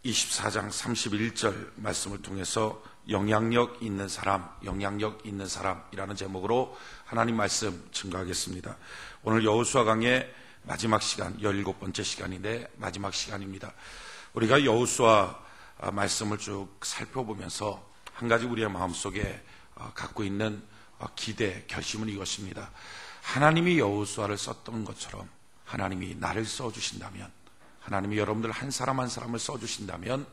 24장 31절 말씀을 통해서 영향력 있는 사람이라는 제목으로 하나님 말씀 증거하겠습니다. 오늘 여호수아 강의 마지막 시간, 17번째 시간인데 마지막 시간입니다. 우리가 여호수아 말씀을 쭉 살펴보면서 한 가지 우리의 마음속에 갖고 있는 기대, 결심은 이것입니다. 하나님이 여호수아를 썼던 것처럼 하나님이 나를 써주신다면, 하나님이 여러분들 한 사람 한 사람을 써주신다면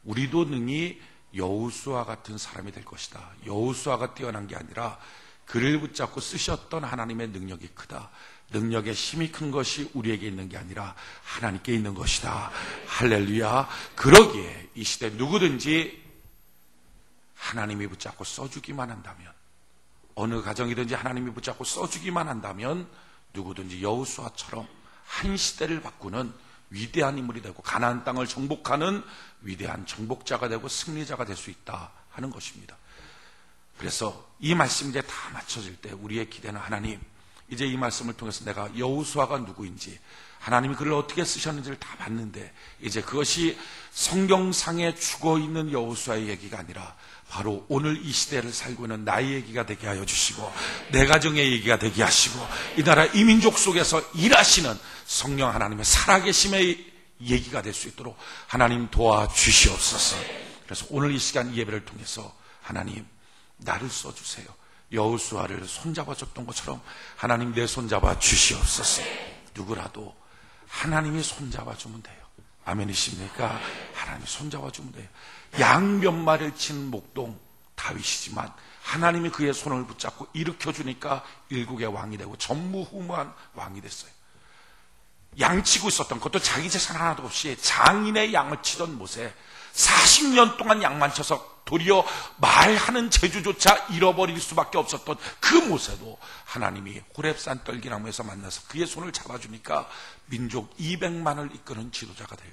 우리도 능히 여호수아 같은 사람이 될 것이다. 여호수아가 뛰어난 게 아니라 그를 붙잡고 쓰셨던 하나님의 능력이 크다. 능력의 힘이 큰 것이 우리에게 있는 게 아니라 하나님께 있는 것이다. 할렐루야. 그러기에 이 시대 누구든지 하나님이 붙잡고 써주기만 한다면, 어느 가정이든지 하나님이 붙잡고 써주기만 한다면 누구든지 여호수아처럼 한 시대를 바꾸는 위대한 인물이 되고 가나안 땅을 정복하는 위대한 정복자가 되고 승리자가 될 수 있다 하는 것입니다. 그래서 이 말씀이 이제 다 맞춰질 때 우리의 기대는, 하나님, 이제 이 말씀을 통해서 내가 여호수아가 누구인지, 하나님이 그를 어떻게 쓰셨는지를 다 봤는데, 이제 그것이 성경상에 죽어있는 여호수아의 얘기가 아니라 바로 오늘 이 시대를 살고 있는 나의 얘기가 되게 하여 주시고, 내 가정의 얘기가 되게 하시고, 이 나라 이 민족 속에서 일하시는 성령 하나님의 살아계심의 얘기가 될 수 있도록 하나님 도와주시옵소서. 그래서 오늘 이 시간 이 예배를 통해서 하나님, 나를 써주세요. 여호수아를 손잡아줬던 것처럼 하나님 내 손잡아 주시옵소서. 누구라도 하나님이 손잡아주면 돼요. 아멘이십니까? 하나님이 손잡아주면 돼요. 양 몇 마리를 친 목동 다윗이지만 하나님이 그의 손을 붙잡고 일으켜주니까 일국의 왕이 되고 전무후무한 왕이 됐어요. 양치고 있었던, 그것도 자기 재산 하나도 없이 장인의 양을 치던 모세, 40년 동안 양만 쳐서 도리어 말하는 재주조차 잃어버릴 수밖에 없었던 그 모세도 하나님이 호렙산 떨기나무에서 만나서 그의 손을 잡아주니까 민족 200만을 이끄는 지도자가 돼요.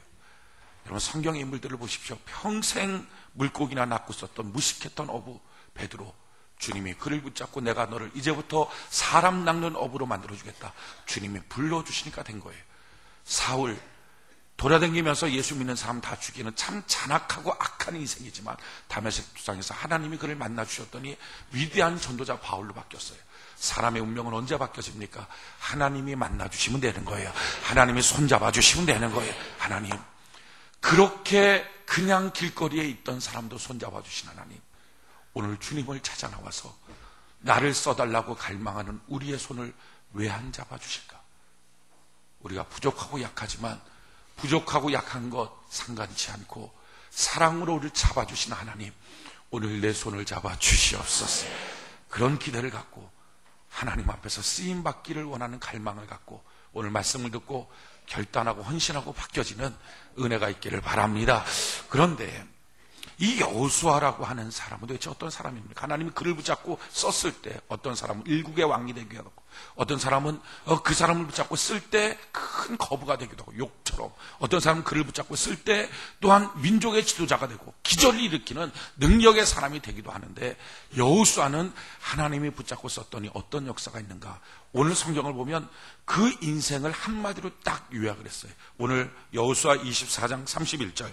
여러분, 성경의 인물들을 보십시오. 평생 물고기나 낚고 있었던 무식했던 어부 베드로, 주님이 그를 붙잡고 내가 너를 이제부터 사람 낚는 어부로 만들어주겠다. 주님이 불러주시니까 된 거예요. 사울, 돌아다니면서 예수 믿는 사람 다 죽이는 참 잔악하고 악한 인생이지만 다메섹 도상에서 하나님이 그를 만나주셨더니 위대한 전도자 바울로 바뀌었어요. 사람의 운명은 언제 바뀌어집니까? 하나님이 만나주시면 되는 거예요. 하나님이 손잡아주시면 되는 거예요. 하나님, 그렇게 그냥 길거리에 있던 사람도 손잡아주신 하나님, 오늘 주님을 찾아 나와서 나를 써달라고 갈망하는 우리의 손을 왜 안 잡아주실까? 우리가 부족하고 약하지만 부족하고 약한 것 상관치 않고 사랑으로 우리를 잡아주신 하나님, 오늘 내 손을 잡아 주시옵소서. 그런 기대를 갖고 하나님 앞에서 쓰임받기를 원하는 갈망을 갖고 오늘 말씀을 듣고 결단하고 헌신하고 바뀌어지는 은혜가 있기를 바랍니다. 그런데 이 여호수아라고 하는 사람은 도대체 어떤 사람입니까? 하나님이 그를 붙잡고 썼을 때 어떤 사람은 일국의 왕이 되기도 하고, 어떤 사람은 그 사람을 붙잡고 쓸 때 큰 거부가 되기도 하고 욕처럼, 어떤 사람은 그를 붙잡고 쓸 때 또한 민족의 지도자가 되고 기적을 일으키는 능력의 사람이 되기도 하는데, 여호수아는 하나님이 붙잡고 썼더니 어떤 역사가 있는가? 오늘 성경을 보면 그 인생을 한마디로 딱 요약을 했어요. 오늘 여호수아 24장 31절,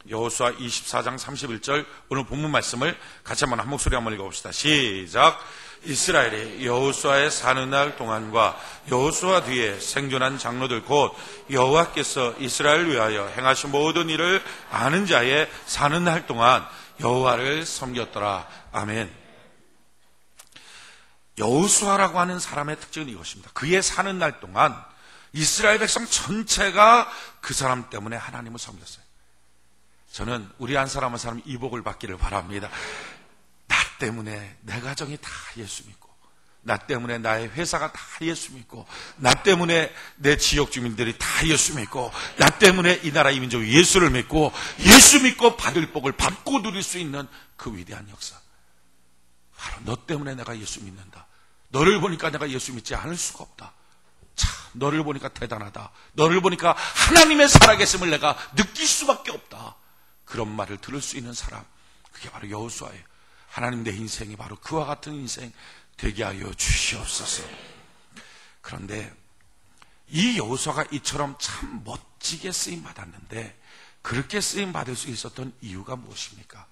여호수아 24장 31절 오늘 본문 말씀을 같이 한 목소리 한번 읽어봅시다. 시작. 이스라엘이 여호수아의 사는 날 동안과 여호수아 뒤에 생존한 장로들 곧 여호와께서 이스라엘을 위하여 행하신 모든 일을 아는 자의 사는 날 동안 여호와를 섬겼더라. 아멘. 여호수아라고 하는 사람의 특징은 이것입니다. 그의 사는 날 동안 이스라엘 백성 전체가 그 사람 때문에 하나님을 섬겼어요. 저는 우리 한 사람 한 사람 이 복을 받기를 바랍니다. 나 때문에 내 가정이 다 예수 믿고, 나 때문에 나의 회사가 다 예수 믿고, 나 때문에 내 지역 주민들이 다 예수 믿고, 나 때문에 이 나라 이 민족이 예수를 믿고, 예수 믿고 받을 복을 받고 누릴 수 있는 그 위대한 역사, 바로 너 때문에 내가 예수 믿는다. 너를 보니까 내가 예수 믿지 않을 수가 없다. 참, 너를 보니까 대단하다. 너를 보니까 하나님의 살아계심을 내가 느낄 수밖에 없다. 그런 말을 들을 수 있는 사람, 그게 바로 여호수아예요. 하나님, 내 인생이 바로 그와 같은 인생 되게 하여 주시옵소서. 그런데 이 여호수아가 이처럼 참 멋지게 쓰임 받았는데 그렇게 쓰임 받을 수 있었던 이유가 무엇입니까?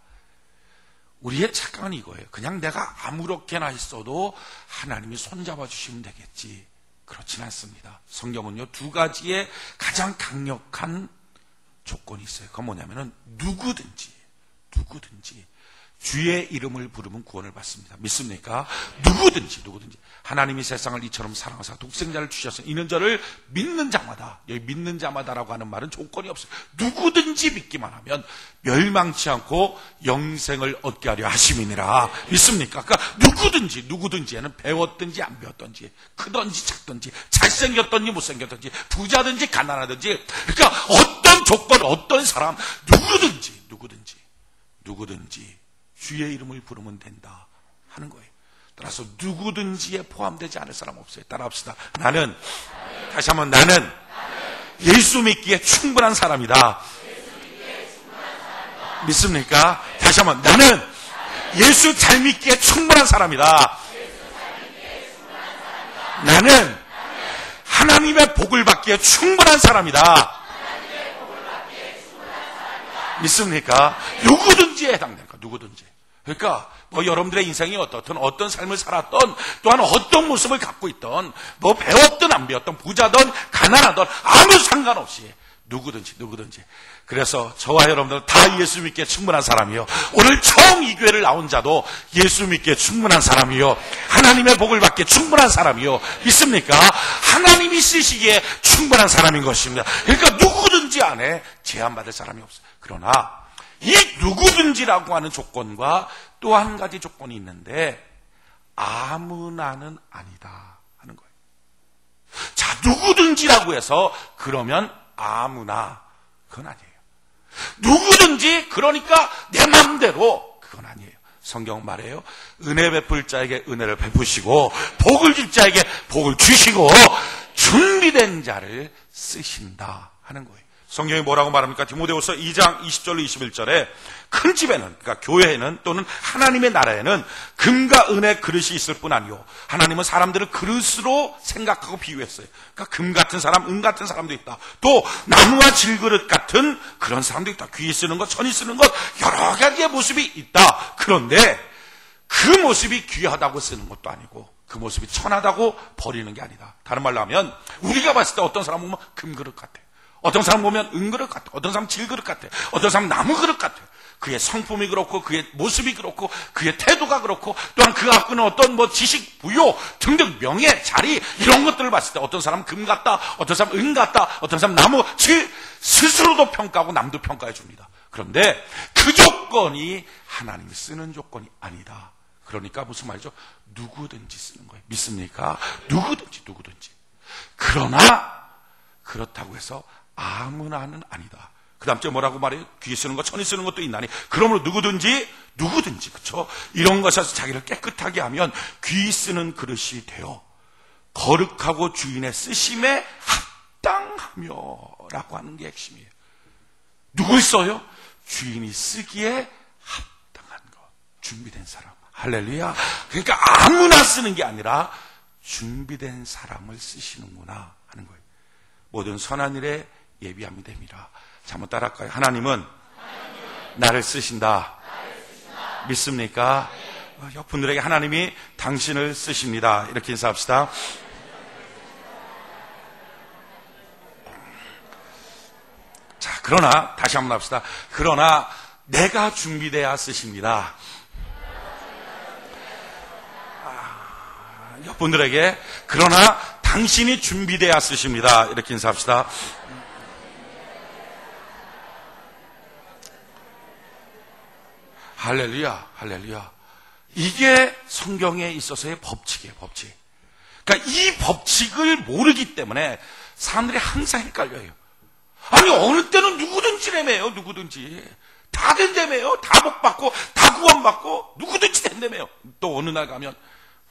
우리의 착각은 이거예요. 그냥 내가 아무렇게나 있어도 하나님이 손잡아 주시면 되겠지. 그렇지는 않습니다. 성경은요, 두 가지의 가장 강력한 조건이 있어요. 그건 뭐냐면은 누구든지 주의 이름을 부르면 구원을 받습니다. 믿습니까? 누구든지 하나님이 세상을 이처럼 사랑하사 독생자를 주셨으니 이는 저를 믿는 자마다, 여기 믿는 자마다라고 하는 말은 조건이 없어요. 누구든지 믿기만 하면 멸망치 않고 영생을 얻게 하려 하심이니라. 믿습니까? 그러니까 누구든지에는 배웠든지 안 배웠든지, 크든지 작든지, 잘생겼든지 못생겼든지, 부자든지 가난하든지, 그러니까 어떤 조건, 어떤 사람, 누구든지 주의 이름을 부르면 된다 하는 거예요. 따라서 누구든지에 포함되지 않을 사람 없어요. 따라합시다. 다시 한번 나는 예수 믿기에 충분한 사람이다. 믿습니까? 다시 한번 나는 예수 잘 믿기에 충분한 사람이다. 나는 하나님의 복을 받기에 충분한 사람이다. 믿습니까? 누구든지에 해당되는 거야. 누구든지. 그러니까 뭐 여러분들의 인생이 어떤 삶을 살았던, 또한 어떤 모습을 갖고 있던, 뭐 배웠든 안 배웠든, 부자든 가난하든 아무 상관없이 누구든지. 그래서 저와 여러분들은 다 예수 믿기에 충분한 사람이요, 오늘 처음 이 교회를 나온 자도 예수 믿기에 충분한 사람이요, 하나님의 복을 받기에 충분한 사람이요. 믿습니까? 하나님이 쓰시기에 충분한 사람인 것입니다. 그러니까 누구든지 안에 제한받을 사람이 없어요. 그러나 이 누구든지라고 하는 조건과 또 한 가지 조건이 있는데, 아무나는 아니다 하는 거예요. 자, 누구든지라고 해서 그러면 아무나, 그건 아니에요. 누구든지, 그러니까 내 마음대로, 그건 아니에요. 성경 말해요. 은혜 베풀 자에게 은혜를 베푸시고 복을 줄 자에게 복을 주시고 준비된 자를 쓰신다 하는 거예요. 성경이 뭐라고 말합니까? 디모데후서 2장 20절로 21절에 큰 집에는, 그러니까 교회에는 또는 하나님의 나라에는 금과 은의 그릇이 있을 뿐 아니요, 하나님은 사람들을 그릇으로 생각하고 비유했어요. 그러니까 금 같은 사람, 은 같은 사람도 있다. 또 나무와 질그릇 같은 그런 사람도 있다. 귀 쓰는 것, 천이 쓰는 것, 여러 가지의 모습이 있다. 그런데 그 모습이 귀하다고 쓰는 것도 아니고 그 모습이 천하다고 버리는 게 아니다. 다른 말로 하면 우리가 봤을 때 어떤 사람 보면 금그릇 같아, 어떤 사람 보면 은그릇 같아, 어떤 사람 질그릇 같아, 어떤 사람 나무그릇 같아. 그의 성품이 그렇고, 그의 모습이 그렇고, 그의 태도가 그렇고, 또한 그가 갖고 있는 어떤 뭐 지식, 부요 등등 명예, 자리, 이런 것들을 봤을 때 어떤 사람 금 같다, 어떤 사람 은 같다, 어떤 사람 나무, 스스로도 평가하고 남도 평가해 줍니다. 그런데 그 조건이 하나님이 쓰는 조건이 아니다. 그러니까 무슨 말이죠? 누구든지 쓰는 거예요. 믿습니까? 누구든지. 그러나 그렇다고 해서 아무나는 아니다. 그 다음 주에 뭐라고 말해요? 귀 쓰는 것, 천이 쓰는 것도 있나니 그러므로 누구든지, 그쵸? 이런 것에서 자기를 깨끗하게 하면 귀 쓰는 그릇이 되어 거룩하고 주인의 쓰심에 합당하며 라고 하는 게 핵심이에요. 누굴 써요? 주인이 쓰기에 합당한 것, 준비된 사람. 할렐루야. 그러니까 아무나 쓰는 게 아니라 준비된 사람을 쓰시는구나 하는 거예요. 모든 선한 일에 예비함이 됩니다. 자, 한번 따라할까요? 하나님은 나를 쓰신다. 믿습니까? 옆분들에게 하나님이 당신을 쓰십니다. 이렇게 인사합시다. 자, 그러나 다시 한번 합시다. 그러나 내가 준비돼야 쓰십니다. 옆분들에게 그러나 당신이 준비돼야 쓰십니다. 이렇게 인사합시다. 할렐루야. 이게 성경에 있어서의 법칙이에요, 법칙. 그러니까 이 법칙을 모르기 때문에 사람들이 항상 헷갈려요. 아니, 어느 때는 누구든지라며요, 누구든지. 다 된다며요. 다 복받고, 다 구원받고, 누구든지 된다며요. 또 어느 날 가면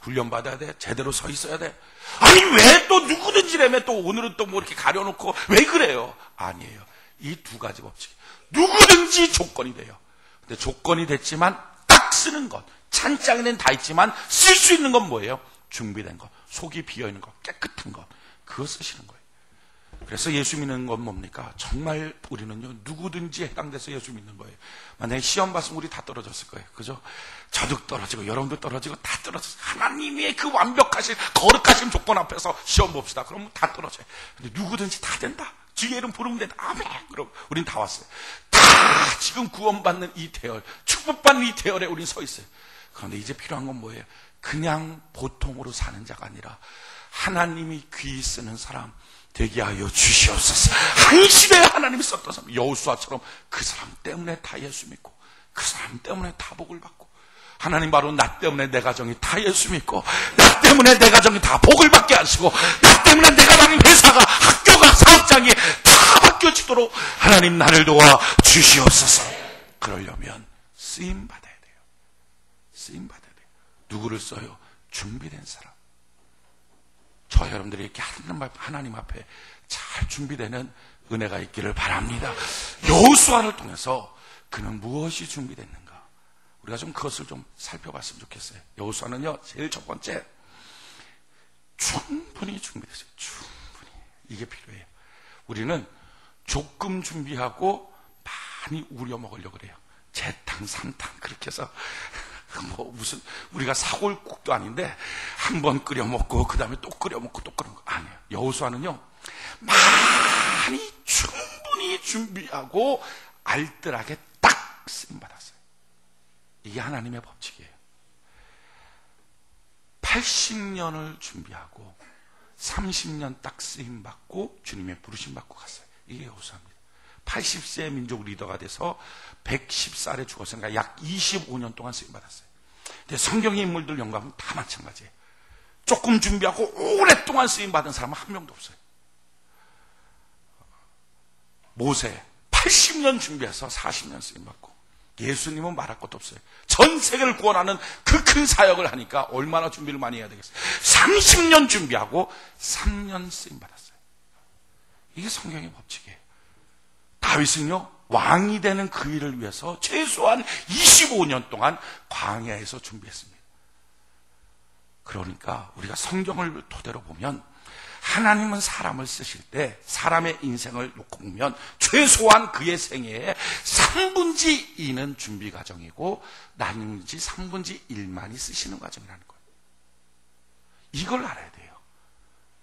훈련받아야 돼. 제대로 서 있어야 돼. 아니, 왜 또 누구든지라며 또 오늘은 또 뭐 이렇게 가려놓고 왜 그래요? 아니에요. 이 두 가지 법칙. 누구든지 조건이 돼요. 근데 조건이 됐지만 딱 쓰는 것, 찬장에는 다 있지만 쓸 수 있는 건 뭐예요? 준비된 것, 속이 비어있는 것, 깨끗한 것, 그거 쓰시는 거예요. 그래서 예수 믿는 건 뭡니까? 정말 우리는요, 누구든지 해당돼서 예수 믿는 거예요. 만약에 시험 봤으면 우리 다 떨어졌을 거예요. 그죠? 저도 떨어지고, 여러분도 떨어지고, 다 떨어졌어요. 하나님의 그 완벽하신, 거룩하신 조건 앞에서 시험 봅시다. 그러면 다 떨어져요. 근데 누구든지 다 된다. 주의 이름 부르면 된다. 아멘. 그럼 우린 다 왔어요. 다 지금 구원받는 이 대열, 축복받는 이 대열에 우린 서 있어요. 그런데 이제 필요한 건 뭐예요? 그냥 보통으로 사는 자가 아니라 하나님이 귀히 쓰는 사람 되게 하여 주시옵소서. 한 시대에 하나님이 썼던 사람, 여호수아처럼 그 사람 때문에 다 예수 믿고, 그 사람 때문에 다 복을 받고, 하나님 바로 나 때문에 내 가정이 다 예수 믿고, 나 때문에 내 가정이 다 복을 받게 하시고, 나 때문에 내가 다닌 회사가, 학교가, 사업장이 다 바뀌어지도록 하나님 나를 도와 주시옵소서. 그러려면 쓰임 받아야 돼요. 쓰임 받아야 돼요. 누구를 써요? 준비된 사람. 저 여러분들이 이렇게 하나님 앞에 잘 준비되는 은혜가 있기를 바랍니다. 여호수아를 통해서 그는 무엇이 준비됐는가? 우리가 좀 그것을 좀 살펴봤으면 좋겠어요. 여호수아는요, 제일 첫 번째, 충분히 준비됐어요. 충분히. 이게 필요해요. 우리는 조금 준비하고 많이 우려 먹으려고 그래요. 재탕, 삼탕, 그렇게 해서 무슨 우리가 사골국도 아닌데 한 번 끓여 먹고 그 다음에 또 끓여 먹고 또 끓여 먹고 아니에요. 여호수아는요, 많이 충분히 준비하고 알뜰하게 딱 쓰임 받았어요. 이게 하나님의 법칙이에요. 80년을 준비하고 30년 딱 쓰임 받고 주님의 부르심 받고 갔어요. 이게 여호수아입니다. 80세의 민족 리더가 돼서 110살에 죽었으니까 약 25년 동안 쓰임받았어요. 근데 성경의 인물들 영감은 다 마찬가지예요. 조금 준비하고 오랫동안 쓰임받은 사람은 한 명도 없어요. 모세 80년 준비해서 40년 쓰임받고, 예수님은 말할 것도 없어요. 전 세계를 구원하는 그 큰 사역을 하니까 얼마나 준비를 많이 해야 되겠어요. 30년 준비하고 3년 쓰임받았어요. 이게 성경의 법칙이에요. 다윗은요, 왕이 되는 그 일을 위해서 최소한 25년 동안 광야에서 준비했습니다. 그러니까 우리가 성경을 토대로 보면 하나님은 사람을 쓰실 때 사람의 인생을 놓고 보면 최소한 그의 생애의 3분의 2는 준비 과정이고 나머지 3분의 1만이 쓰시는 과정이라는 거예요. 이걸 알아야 돼요.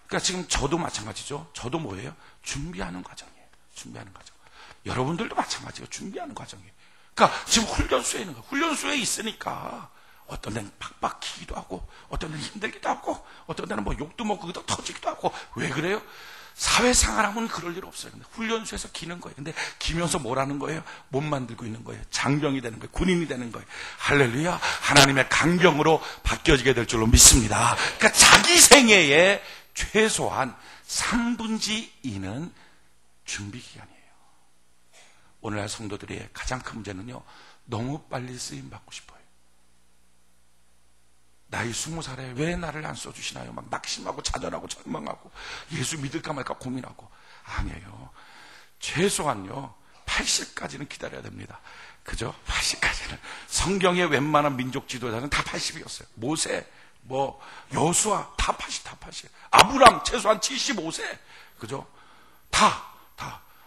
그러니까 지금 저도 마찬가지죠. 저도 뭐예요? 준비하는 과정이에요. 준비하는 과정. 여러분들도 마찬가지예요. 준비하는 과정이에요. 그러니까 지금 훈련소에 있는 거예요. 훈련소에 있으니까 어떤 데는 팍팍히기도 하고, 어떤 데는 힘들기도 하고, 어떤 데는 뭐 욕도 먹고 그도 터지기도 하고. 왜 그래요? 사회생활하면 그럴 일 없어요. 근데 훈련소에서 기는 거예요. 근데 기면서 뭐라는 거예요? 몸 만들고 있는 거예요. 장병이 되는 거예요. 군인이 되는 거예요. 할렐루야. 하나님의 강병으로 바뀌어지게 될 줄로 믿습니다. 그러니까 자기 생애의 최소한 3분의 2는 준비 기간이에요. 오늘날 성도들의 가장 큰 문제는요, 너무 빨리 쓰임받고 싶어요. 나이 20살에 왜 나를 안 써주시나요? 막 낙심하고 좌절하고 절망하고 예수 믿을까 말까 고민하고. 아니에요. 최소한요 80까지는 기다려야 됩니다. 그죠? 80까지는. 성경의 웬만한 민족 지도자는 다 80이었어요. 모세, 여호수아 다 80. 아브람 최소한 75세. 그죠? 다.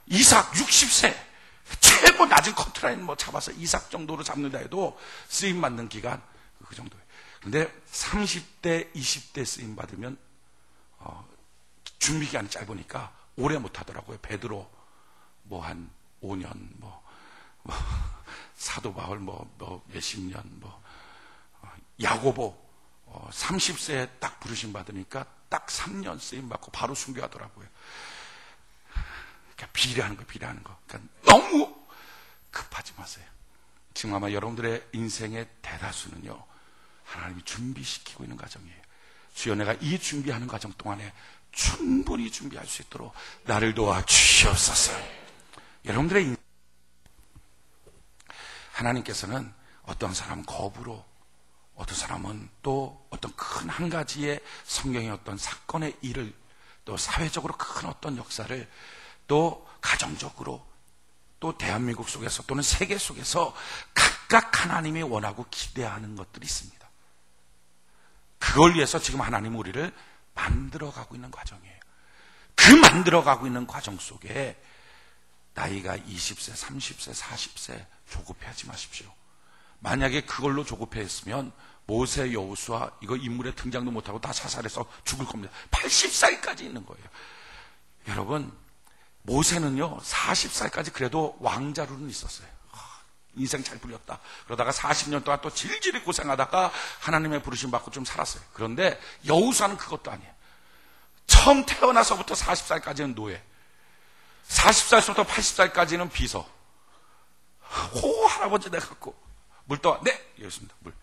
이삭 60세. 최고 낮은 커트라인 잡아서 이삭 정도로 잡는다 해도 쓰임 받는 기간 그 정도예요. 근데 30대, 20대 쓰임 받으면 준비 기간이 짧으니까 오래 못 하더라고요. 베드로 한 5년, 사도 바울 몇십 년, 야고보 30세에 딱 부르심 받으니까 딱 3년 쓰임 받고 바로 순교하더라고요. 그러니까 비례하는 거. 그러니까 너무 급하지 마세요. 지금 아마 여러분들의 인생의 대다수는요, 하나님이 준비시키고 있는 과정이에요. 주여, 내가 이 준비하는 과정 동안에 충분히 준비할 수 있도록 나를 도와 주시옵소서. 여러분들의 하나님께서는 어떤 사람은 겁으로, 어떤 사람은 또 어떤 큰 한 가지의 성경의 어떤 사건의 일을, 또 사회적으로 큰 어떤 역사를, 또 가정적으로, 또 대한민국 속에서 또는 세계 속에서 각각 하나님이 원하고 기대하는 것들이 있습니다. 그걸 위해서 지금 하나님은 우리를 만들어가고 있는 과정이에요. 그 만들어가고 있는 과정 속에 나이가 20세, 30세, 40세 조급해하지 마십시오. 만약에 그걸로 조급해했으면 모세, 여호수아 이거 인물에 등장도 못하고 다 자살해서 죽을 겁니다. 80살까지 있는 거예요. 여러분, 모세는요 40살까지 그래도 왕자로는 있었어요. 인생 잘 불렸다. 그러다가 40년 동안 또 질질이 고생하다가 하나님의 부르심 받고 좀 살았어요. 그런데 여호수아는 그것도 아니에요. 처음 태어나서부터 40살까지는 노예, 40살부터 80살까지는 비서. 할아버지 돼갖고 물 떠와. 네, 이랬습니다. 물.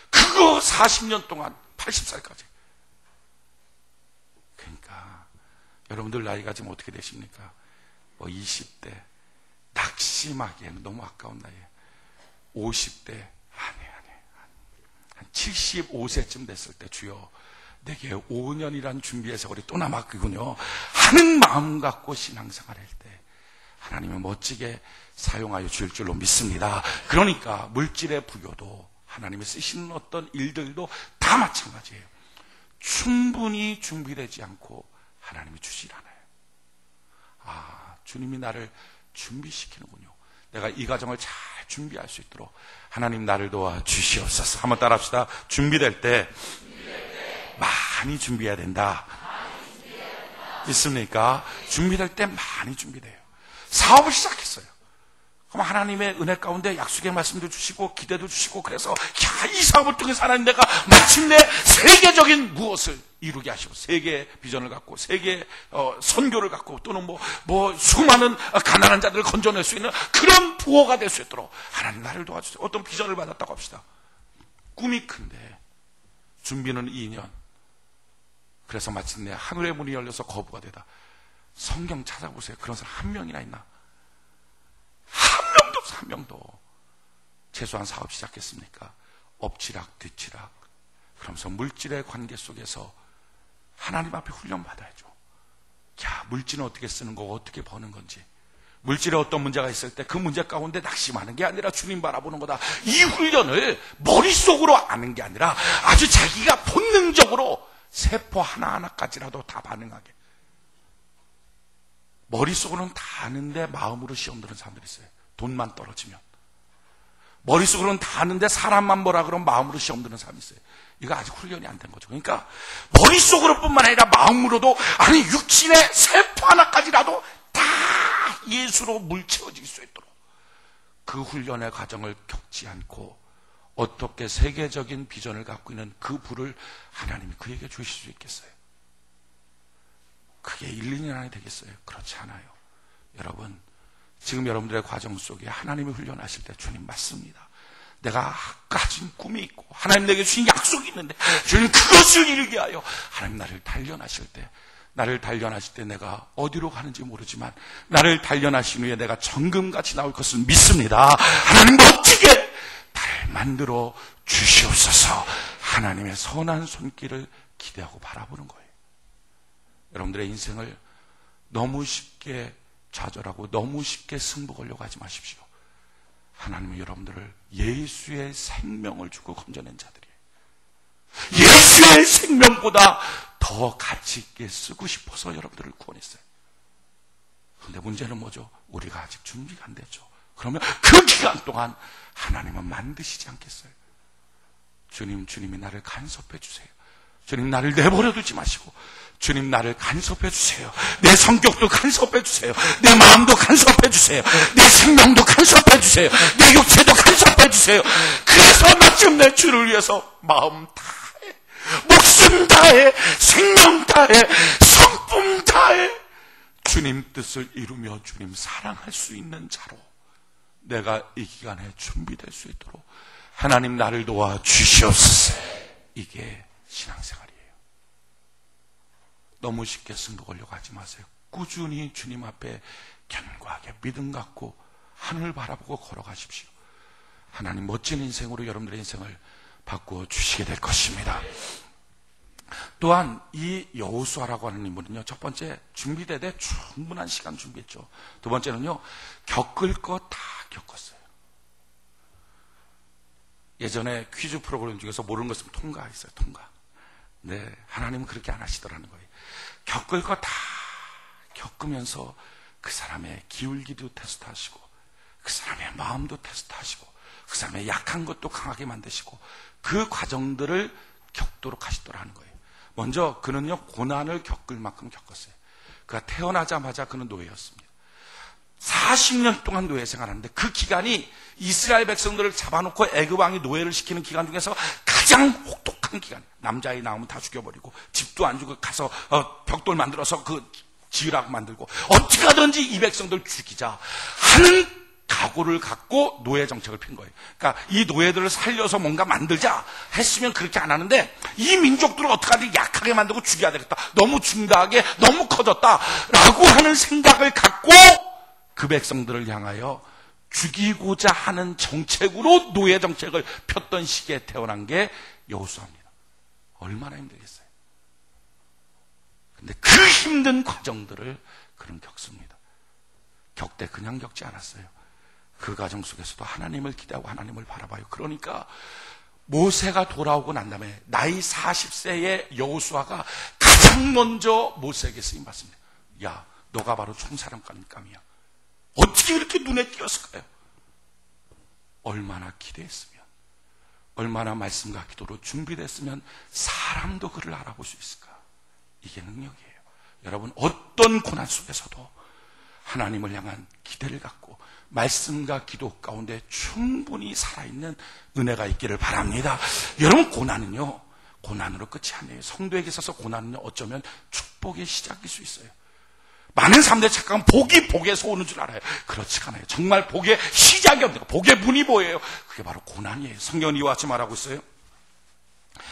그거 40년 동안 80살까지. 그러니까 여러분들 나이가 지금 어떻게 되십니까? 20대 낙심하기에는 너무 아까운 나이에 50대 한 75세쯤 됐을 때 주여 내게 5년이란 준비의 세월이 또 남았군요 하는 마음 갖고 신앙생활 할 때 하나님은 멋지게 사용하여 줄 줄로 믿습니다. 그러니까 물질의 부여도 하나님이 쓰시는 어떤 일들도 다 마찬가지예요. 충분히 준비되지 않고 하나님이 주질 않아요. 주님이 나를 준비시키는군요. 내가 이 과정을 잘 준비할 수 있도록 하나님 나를 도와 주시옵소서. 한번 따라 합시다. 준비될 때 많이 준비해야 된다. 있습니까? 준비될 때 많이 준비돼요. 사업을 시작했어요. 그럼 하나님의 은혜 가운데 약속의 말씀도 주시고 기대도 주시고 그래서 이 사업을 통해서 하나님 내가 마침내 세계적인 무엇을 이루게 하시고 세계의 비전을 갖고 세계의 선교를 갖고 또는 수많은 가난한 자들을 건져낼 수 있는 그런 부호가 될 수 있도록 하나님 나를 도와주세요. 어떤 비전을 받았다고 합시다. 꿈이 큰데 준비는 2년. 그래서 마침내 하늘의 문이 열려서 거부가 되다. 성경 찾아보세요. 그런 사람 한 명이나 있나? 한 명도 최소한 사업 시작했습니까? 엎치락 뒤치락 그러면서 물질의 관계 속에서 하나님 앞에 훈련받아야죠. 물질은 어떻게 쓰는 거고 어떻게 버는 건지, 물질에 어떤 문제가 있을 때 그 문제 가운데 낙심하는 게 아니라 주님 바라보는 거다. 이 훈련을 머릿속으로 아는 게 아니라 아주 자기가 본능적으로 세포 하나하나까지라도 다 반응하게. 머릿속으로는 다 아는데 마음으로 시험 드는 사람들이 있어요. 돈만 떨어지면. 머릿속으로는 다 아는데 사람만 뭐라 그러면 마음으로 시험 드는 사람이 있어요. 이거 아직 훈련이 안 된 거죠. 그러니까 머릿속으로 뿐만 아니라 마음으로도 육신의 세포 하나까지라도 다 예수로 물채워질 수 있도록 그 훈련의 과정을 겪지 않고 어떻게 세계적인 비전을 갖고 있는 그 부를 하나님이 그에게 주실 수 있겠어요? 그게 1, 2년 안에 되겠어요? 그렇지 않아요. 여러분, 지금 여러분들의 과정 속에 하나님이 훈련하실 때 주님 맞습니다. 내가 가진 꿈이 있고 하나님 내게 주신 약속이 있는데 주님 그것을 이루게 하여 하나님 나를 단련하실 때, 나를 단련하실 때 내가 어디로 가는지 모르지만 나를 단련하신 후에 내가 정금같이 나올 것을 믿습니다. 하나님 멋지게 나를 만들어 주시옵소서. 하나님의 선한 손길을 기대하고 바라보는 거예요. 여러분들의 인생을 너무 쉽게 좌절하고 너무 쉽게 승부 걸려고 하지 마십시오. 하나님은 여러분들을 예수의 생명을 주고 건져낸 자들이에요. 예수의 생명보다 더 가치 있게 쓰고 싶어서 여러분들을 구원했어요. 그런데 문제는 뭐죠? 우리가 아직 준비가 안 됐죠. 그러면 그 기간 동안 하나님은 만드시지 않겠어요? 주님이 나를 간섭해 주세요. 주님 나를 내버려 두지 마시고 주님 나를 간섭해 주세요. 내 성격도 간섭해 주세요. 내 마음도 간섭해 주세요. 내 생명도 간섭해 주세요. 내 육체도 간섭해 주세요. 그래서 마침내 주를 위해서 마음 다해, 목숨 다해, 생명 다해, 성품 다해 주님 뜻을 이루며 주님 사랑할 수 있는 자로 내가 이 기간에 준비될 수 있도록 하나님 나를 도와 주시옵소서. 이게 신앙생활이에요. 너무 쉽게 승부 걸려고 하지 마세요. 꾸준히 주님 앞에 견고하게 믿음 갖고 하늘 바라보고 걸어가십시오. 하나님 멋진 인생으로 여러분들의 인생을 바꾸어 주시게 될 것입니다. 또한 이 여호수아라고 하는 인물은요, 첫 번째 준비되되 충분한 시간 준비했죠. 두 번째는요, 겪을 거 다 겪었어요. 예전에 퀴즈 프로그램 중에서 모르는 것 있으면 통과했어요. 통과. 네, 하나님은 그렇게 안 하시더라는 거예요. 겪을 거 다 겪으면서 그 사람의 기울기도 테스트하시고 그 사람의 마음도 테스트하시고 그 사람의 약한 것도 강하게 만드시고 그 과정들을 겪도록 하시도록 하는 거예요. 먼저 그는요 고난을 겪을 만큼 겪었어요. 그가 태어나자마자 그는 노예였습니다. 40년 동안 노예 생활하는데 그 기간이 이스라엘 백성들을 잡아놓고 애굽 왕이 노예를 시키는 기간 중에서 가장 혹독한 기간. 남자아이 나오면 다 죽여버리고 집도 안 주고 가서 벽돌 만들어서 그 지으라고 만들고 어떻게 하든지 이 백성들 죽이자 하는 각오를 갖고 노예 정책을 핀 거예요. 그러니까 이 노예들을 살려서 뭔가 만들자 했으면 그렇게 안 하는데 이 민족들을 어떻게하든 약하게 만들고 죽여야 되겠다. 너무 중대하게 너무 커졌다라고 하는 생각을 갖고 그 백성들을 향하여 죽이고자 하는 정책으로 노예 정책을 폈던 시기에 태어난 게 여호수아입니다. 얼마나 힘들겠어요. 근데 그 힘든 과정들을 그는 겪습니다. 겪되 그냥 겪지 않았어요. 그 과정 속에서도 하나님을 기대하고 하나님을 바라봐요. 그러니까 모세가 돌아오고 난 다음에 나이 40세의 여호수아가 가장 먼저 모세에게 쓰임받습니다. 야, 너가 바로 총사령관감이야. 어떻게 이렇게 눈에 띄었을까요? 얼마나 기대했으면, 얼마나 말씀과 기도로 준비됐으면 사람도 그를 알아볼 수 있을까? 이게 능력이에요. 여러분, 어떤 고난 속에서도 하나님을 향한 기대를 갖고 말씀과 기도 가운데 충분히 살아있는 은혜가 있기를 바랍니다. 여러분, 고난은요, 고난으로 끝이 아니에요. 성도에게 있어서 고난은요, 어쩌면 축복의 시작일 수 있어요. 많은 사람들이 착각은 복이 복에서 오는 줄 알아요. 그렇지가 않아요. 정말 복의 시작이 없는, 복의 문이 뭐예요? 그게 바로 고난이에요. 성경은 이와 같이 말하고 있어요.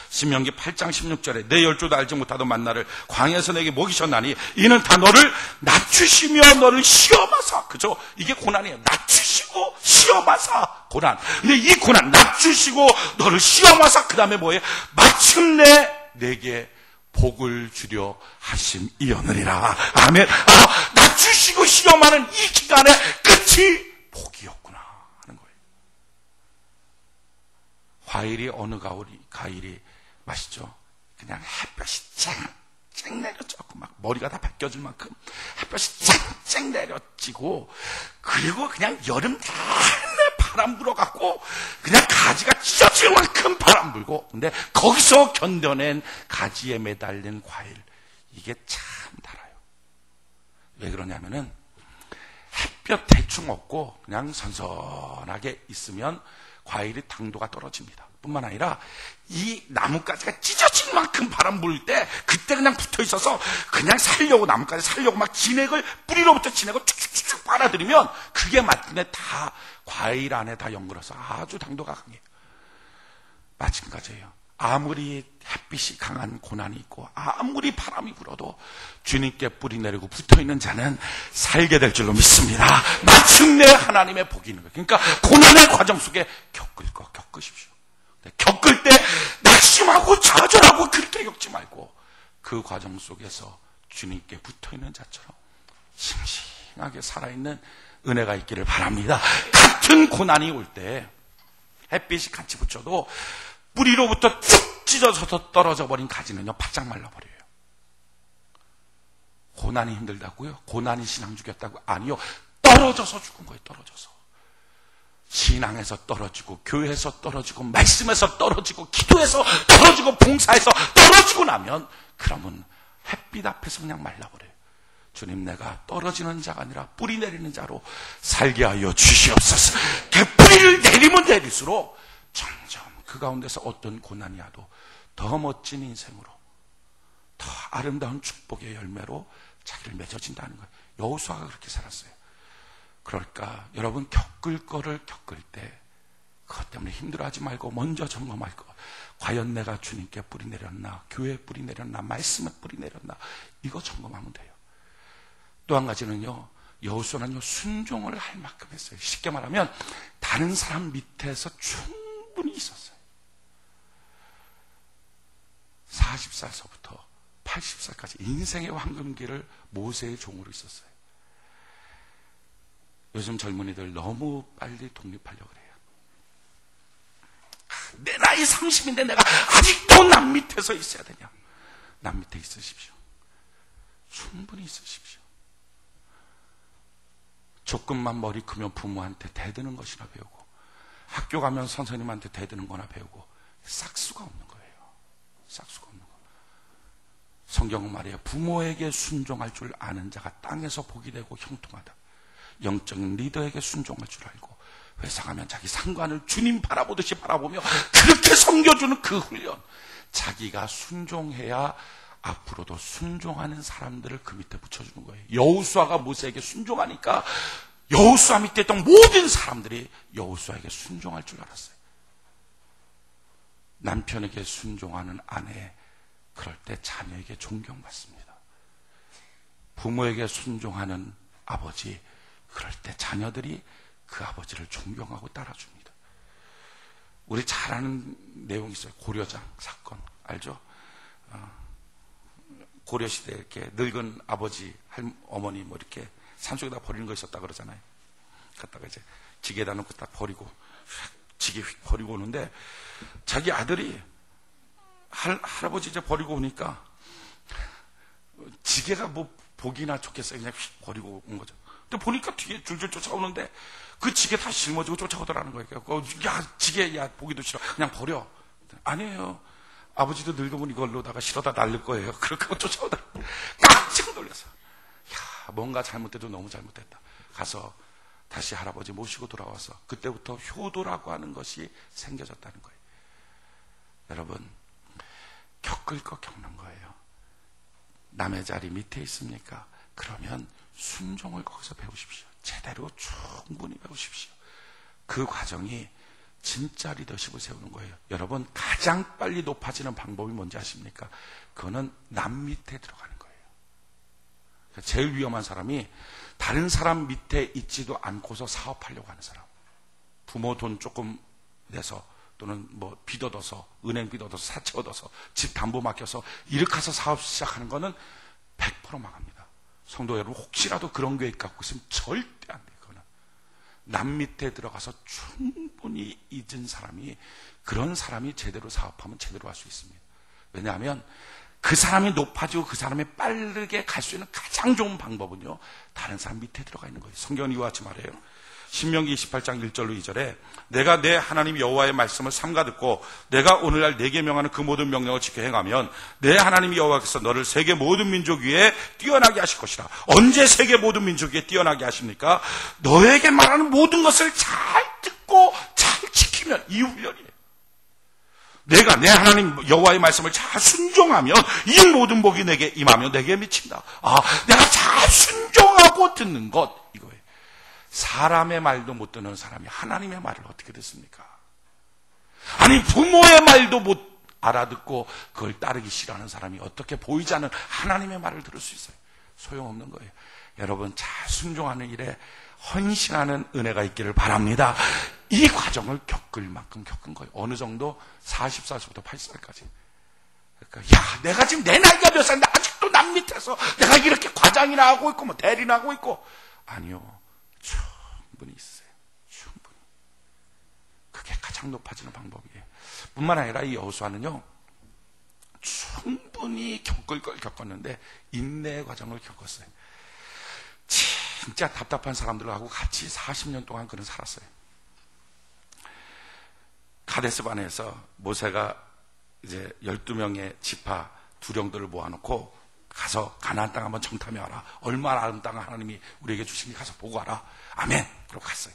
신명기 8장 16절에 내 열조도 알지 못하던 만나를 광야에서 내게 먹이셨나니 이는 다 너를 낮추시며 너를 시험하사. 그죠? 이게 고난이에요. 낮추시고 시험하사. 고난. 근데 이 고난 낮추시고 너를 시험하사. 그 다음에 뭐예요? 마침내 내게 복을 주려 하심이었느니라. 아멘. 낮추시고 시험하는 이 기간의 끝이 복이었구나 하는 거예요. 과일이 어느 과일이 맛있죠? 그냥 햇볕이 쨍쨍 내려지고 막 머리가 다 벗겨질 만큼 햇볕이 쨍쨍 내려지고 그리고 그냥 여름 내내 바람 불어갖고 그냥 가지가 찢어질 만큼 바람 불고 근데 거기서 견뎌낸 가지에 매달린 과일 이게 참 달아요. 왜 그러냐면은 햇볕 대충 없고 그냥 선선하게 있으면 과일이 당도가 떨어집니다. 뿐만 아니라 이 나뭇가지가 찢어질 만큼 바람 불 때 그때 그냥 붙어 있어서 그냥 살려고 나뭇가지 살려고 막 진액을 뿌리로부터 진액을 쭉쭉쭉 빨아들이면 그게 마침내 다 과일 안에 다 연결해서 아주 당도가 강해요. 마찬가지예요. 아무리 햇빛이 강한 고난이 있고 아무리 바람이 불어도 주님께 뿌리 내리고 붙어있는 자는 살게 될 줄로 믿습니다. 마침내 하나님의 복이 있는 거예요. 그러니까 고난의 과정 속에 겪을 거 겪으십시오. 겪을 때 낙심하고 좌절하고 그렇게 겪지 말고 그 과정 속에서 주님께 붙어있는 자처럼 싱싱하게 살아있는 은혜가 있기를 바랍니다. 같은 고난이 올 때 햇빛이 같이 붙여도 뿌리로부터 쭉 찢어져서 떨어져 버린 가지는요 바짝 말라버려요. 고난이 힘들다고요? 고난이 신앙 죽였다고? 아니요. 떨어져서 죽은 거예요. 떨어져서. 신앙에서 떨어지고 교회에서 떨어지고 말씀에서 떨어지고 기도에서 떨어지고 봉사에서 떨어지고 나면 그러면 햇빛 앞에서 그냥 말라버려요. 주님, 내가 떨어지는 자가 아니라 뿌리 내리는 자로 살게 하여 주시옵소서. 그 뿌리를 내리면 내릴수록 점점 그 가운데서 어떤 고난이 와도 더 멋진 인생으로 더 아름다운 축복의 열매로 자기를 맺어진다는 거예요. 여호수아가 그렇게 살았어요. 그러니까 여러분 겪을 거를 겪을 때 그것 때문에 힘들어하지 말고 먼저 점검할 거. 과연 내가 주님께 뿌리 내렸나, 교회에 뿌리 내렸나, 말씀에 뿌리 내렸나, 이거 점검하면 돼요. 또 한 가지는요, 여호수아는요 순종을 할 만큼 했어요. 쉽게 말하면 다른 사람 밑에서 충분히 있었어요. 40살서부터 80살까지 인생의 황금기를 모세의 종으로 있었어요. 요즘 젊은이들 너무 빨리 독립하려고 그래요. 내 나이 30인데 내가 아직도 남 밑에서 있어야 되냐? 남 밑에 있으십시오. 충분히 있으십시오. 조금만 머리 크면 부모한테 대드는 것이나 배우고, 학교 가면 선생님한테 대드는 거나 배우고, 싹수가 없는 거예요. 싹수가 없는 거. 성경은 말이에요. 부모에게 순종할 줄 아는 자가 땅에서 복이 되고 형통하다. 영적인 리더에게 순종할 줄 알고, 회사 가면 자기 상관을 주님 바라보듯이 바라보며 그렇게 섬겨주는 그 훈련. 자기가 순종해야 앞으로도 순종하는 사람들을 그 밑에 붙여주는 거예요. 여호수아가 모세에게 순종하니까 여호수아 밑에 있던 모든 사람들이 여호수아에게 순종할 줄 알았어요. 남편에게 순종하는 아내, 그럴 때 자녀에게 존경받습니다. 부모에게 순종하는 아버지, 그럴 때 자녀들이 그 아버지를 존경하고 따라줍니다. 우리 잘 아는 내용이 있어요. 고려장 사건 알죠? 고려시대에 이렇게 늙은 아버지, 어머니 뭐 이렇게 산속에다 버리는 거 있었다 그러잖아요. 갔다가 이제 지게에다 놓고 딱 버리고, 지게 휙 버리고 오는데, 자기 아들이 할아버지 이제 버리고 오니까 지게가 뭐 보기나 좋겠어요. 그냥 휙 버리고 온 거죠. 근데 보니까 뒤에 줄줄 쫓아오는데 그 지게 다시 짊어지고 쫓아오더라는 거예요. 야, 지게, 야, 보기도 싫어. 그냥 버려. 아니에요. 아버지도 늙으면 이걸로다가 실어다 날릴 거예요. 그렇게 쫓아오더라고요. 깜짝 놀라서. 야, 뭔가 잘못돼도 너무 잘못됐다. 가서 다시 할아버지 모시고 돌아와서 그때부터 효도라고 하는 것이 생겨졌다는 거예요. 여러분, 겪을 거 겪는 거예요. 남의 자리 밑에 있습니까? 그러면 순종을 거기서 배우십시오. 제대로 충분히 배우십시오. 그 과정이 진짜 리더십을 세우는 거예요. 여러분, 가장 빨리 높아지는 방법이 뭔지 아십니까? 그거는 남 밑에 들어가는 거예요. 제일 위험한 사람이 다른 사람 밑에 있지도 않고서 사업하려고 하는 사람. 부모 돈 조금 내서, 또는 뭐 빚 얻어서, 은행 빚 얻어서, 사채 얻어서, 집 담보 맡겨서 이렇게 해서 사업 시작하는 거는 100% 망합니다. 성도 여러분, 혹시라도 그런 계획 갖고 있으면 절대 안 돼요. 그거는 남 밑에 들어가서 충분히 잊은 사람이, 그런 사람이 제대로 사업하면 제대로 할 수 있습니다. 왜냐하면 그 사람이 높아지고 그 사람이 빠르게 갈 수 있는 가장 좋은 방법은요, 다른 사람 밑에 들어가 있는 거예요. 성경은 이와 같이 말해요. 신명기 28장 1절로 2절에 내가 내 하나님 여호와의 말씀을 삼가 듣고 내가 오늘날 내게 명하는 그 모든 명령을 지켜 행하면 내 하나님 여호와께서 너를 세계 모든 민족 위에 뛰어나게 하실 것이라. 언제 세계 모든 민족 위에 뛰어나게 하십니까? 너에게 말하는 모든 것을 잘 듣고 잘 지키면. 이 훈련이에요. 내가 내 하나님 여호와의 말씀을 잘 순종하면 이 모든 복이 내게 임하며 내게 미친다. 내가 잘 순종하고 듣는 것, 이거예요. 사람의 말도 못 듣는 사람이 하나님의 말을 어떻게 듣습니까? 아니, 부모의 말도 못 알아듣고 그걸 따르기 싫어하는 사람이 어떻게 보이지 않는 하나님의 말을 들을 수 있어요? 소용없는 거예요. 여러분, 잘 순종하는 일에 헌신하는 은혜가 있기를 바랍니다. 이 과정을 겪을 만큼 겪은 거예요. 어느 정도? 40살부터 80살까지. 그러니까, 야, 내가 지금 내 나이가 몇 살인데 아직도 남 밑에서 내가 이렇게 과장이나 하고 있고 뭐 대리나 하고 있고. 아니요. 충분히 있어요. 충분히. 그게 가장 높아지는 방법이에요. 뿐만 아니라 이 여호수아는요, 충분히 겪을 걸 겪었는데 인내의 과정을 겪었어요. 진짜 답답한 사람들하고 같이 40년 동안 그는 살았어요. 가데스반에서 모세가 이제 12명의 지파 두령들을 모아놓고 가서 가나안 땅 한번 정탐해 와라. 얼마나 아름다운 땅을 하나님이 우리에게 주시니 가서 보고 와라. 아멘. 그러고 갔어요.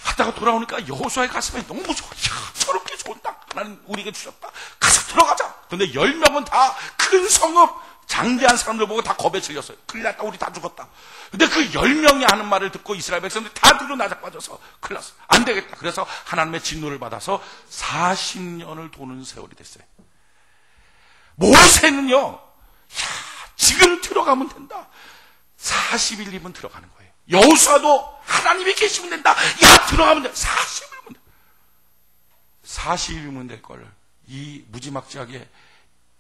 갔다가 돌아오니까 여호수아의 가슴에 너무 좋아. 야, 저렇게 좋은 땅 하나님 우리에게 주셨다. 가서 들어가자. 근데 10명은 다 큰 성읍 장대한 사람들 보고 다 겁에 질렸어요. 큰일 났다. 우리 다 죽었다. 근데 그 10명이 하는 말을 듣고 이스라엘 백성들이 다 뒤로 나자빠져서 큰일 났어. 안 되겠다. 그래서 하나님의 진노를 받아서 40년을 도는 세월이 됐어요. 모세는요, 지금 들어가면 된다. 40일이면 들어가는 거예요. 여호수아도 하나님이 계시면 된다. 야, 들어가면 돼. 40일이면 돼. 40일이면 될 걸. 이 무지막지하게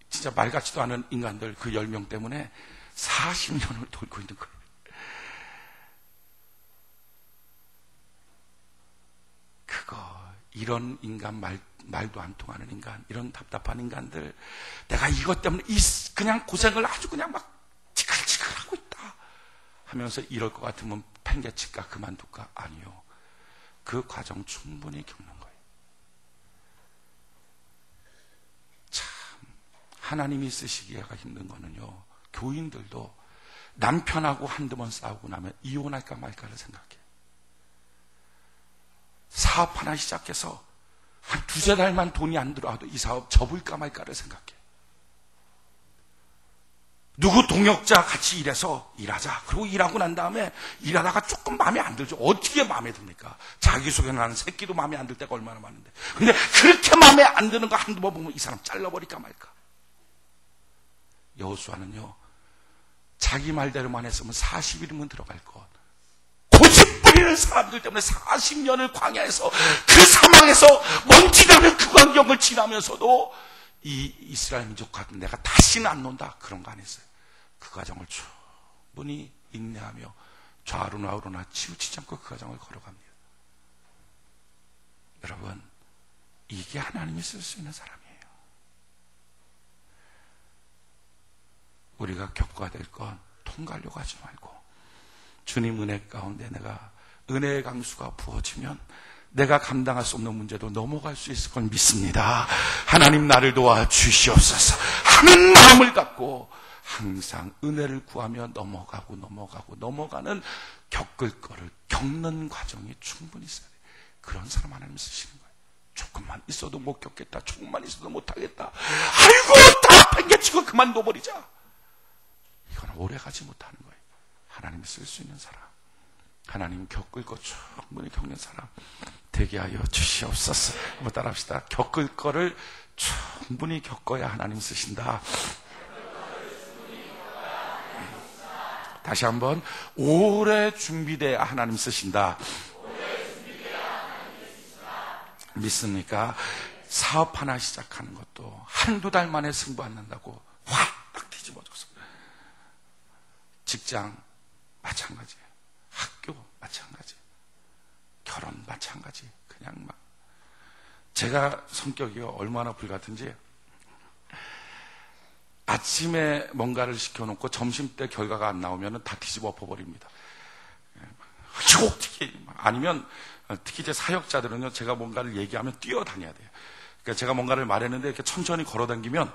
진짜 말 같지도 않은 인간들 그 10명 때문에 40년을 돌고 있는 거예요. 이런 인간, 말도 안 통하는 인간, 이런 답답한 인간들, 내가 이것 때문에 그냥 고생을 아주 그냥 막 지글지글 하고 있다 하면서 이럴 것 같으면 내팽개칠까 그만둘까? 아니요. 그 과정 충분히 겪는 거예요. 참 하나님이 쓰시기가 힘든 거는요, 교인들도 남편하고 한두 번 싸우고 나면 이혼할까 말까를 생각해요. 사업 하나 시작해서 한 두세 달만 돈이 안 들어와도 이 사업 접을까 말까를 생각해요. 누구 동역자 같이 일하자. 그리고 일하고 난 다음에 일하다가 조금 마음에 안 들죠. 어떻게 마음에 듭니까? 자기소개는 하는 새끼도 마음에 안 들 때가 얼마나 많은데. 근데 그렇게 마음에 안 드는 거 한두 번 보면 이 사람 잘라버릴까 말까. 여호수아는요, 자기 말대로만 했으면 40일이면 들어갈 것. 고집 부리는 사람들 때문에 40년을 광야에서 그 사망에서 먼지나는 그 광경을 지나면서도 이 이스라엘 민족과는 내가 다시는 안 논다, 그런 거 안 했어요. 그 과정을 충분히 인내하며 좌우로나 우로나 치우치지 않고 그 과정을 걸어갑니다. 여러분, 이게 하나님이 쓸 수 있는 사람이에요. 우리가 겪어야 될 건 통과하려고 하지 말고, 주님 은혜 가운데 내가 은혜의 강수가 부어지면 내가 감당할 수 없는 문제도 넘어갈 수 있을 걸 믿습니다. 하나님 나를 도와 주시옵소서 하는 마음을 갖고 항상 은혜를 구하며 넘어가는 겪을 거를 겪는 과정이 충분히 있어야 돼요. 그런 사람 하나님 쓰시는 거예요. 조금만 있어도 못 겪겠다, 조금만 있어도 못하겠다, 아이고 다 팽개치고 그만둬버리자, 이건 오래 가지 못하는 거예요. 하나님이 쓸 수 있는 사람, 하나님 겪을 거 충분히 겪는 사람 되게 하여 주시옵소서. 한번 따라합시다. 겪을 거를 충분히 겪어야 하나님 쓰신다. 다시 한번, 오래 준비돼야 하나님 쓰신다. 믿습니까? 사업 하나 시작하는 것도 한두 달 만에 승부 안 난다고 확 뒤집어져서, 직장 마찬가지예요. 학교 마찬가지, 결혼 마찬가지. 그냥 막, 제가 성격이 얼마나 불같은지, 아침에 뭔가를 시켜놓고 점심때 결과가 안 나오면 다 뒤집어 엎어버립니다. 특히 아니면 특히 제 사역자들은요, 제가 뭔가를 얘기하면 뛰어다녀야 돼요. 그러니까 제가 뭔가를 말했는데 이렇게 천천히 걸어다니면